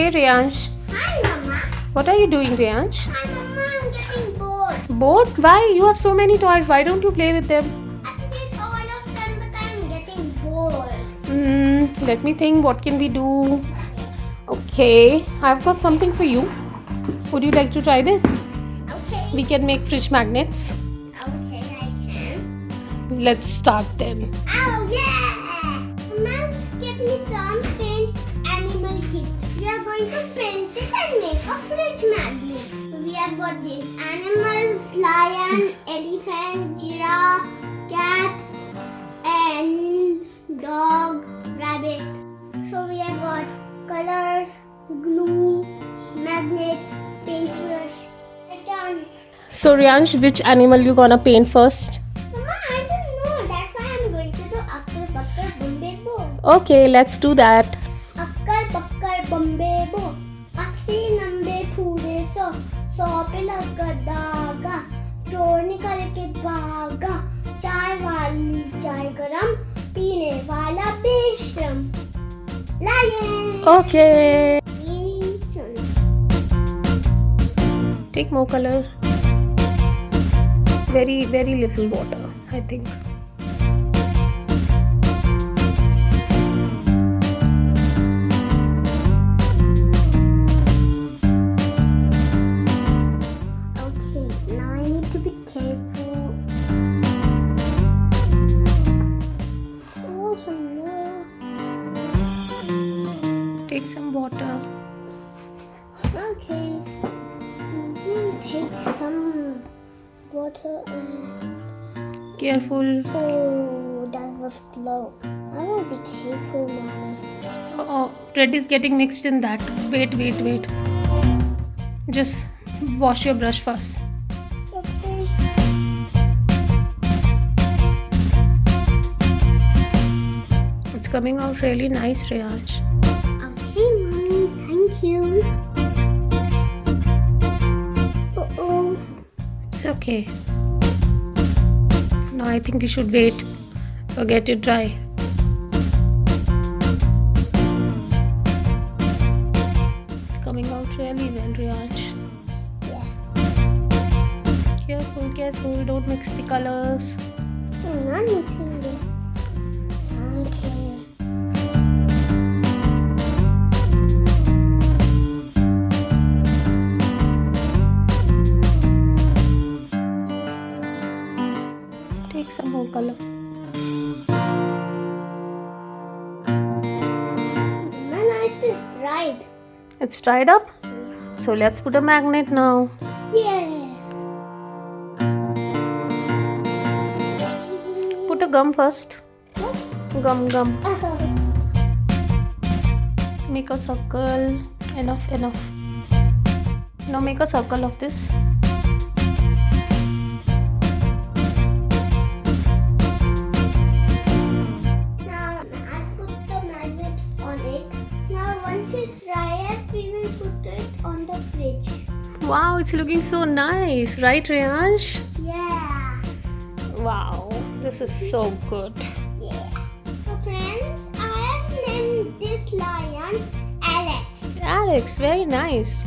Hey Riyansh, Hi, Mama. what are you doing, Riyansh? Hi, Mama. I'm getting bored. Bored? Why? You have so many toys. Why don't you play with them? I played all of them, but I'm getting bored. Let me think. What can we do? Okay, I've got something for you. Would you like to try this? Okay. We can make fridge magnets. Okay, I can. Let's start then. Oh, yeah! Mom, get me some paint animal kit. We are going to paint it and make a fridge magnet. We have got these animals, lion, elephant, giraffe, cat, and dog, rabbit. So we have got colors, glue, magnet, paintbrush. Done. So Riyansh, which animal you gonna paint first? Mama, I don't know. That's why I'm going to do Akkar Bakkar Bombay Bo. Okay, let's do that. Akkar Bakkar Bombay Bo. 80-90 पूरे 100 पे लगा धागा चोर निकल के भागा चाय वाली चाय गरम पीने वाला बेशरम lion Okay. Take more color. Very, very little water, I think. Okay, now I need to be careful. Oh, some more. Take some water. Okay. You take some water and... Careful. Oh, that was low. I will be careful, Mommy. Oh, red is getting mixed in that. Wait. Just wash your brush first. Okay. It's coming out really nice, Riyansh. Okay, Mommy. Thank you. Uh-oh. It's okay. Now I think we should wait. Get it dry. It's coming out really well, Riyansh. Yeah. Careful. Don't mix the colors. I'm not mixing it. Okay. Take some more color. Mama, it is dried. It's dried up. So let's put a magnet now. Yeah. Put a gum first. Gum. Make a circle. Enough. Now make a circle of this. Now I've put the magnet on it. Now once it's dry, we will put it on the fridge. Wow, it's looking so nice, right, Riyansh? Yeah. Wow, this is so good. Yeah. So friends, I have named this lion Alex. Alex, very nice.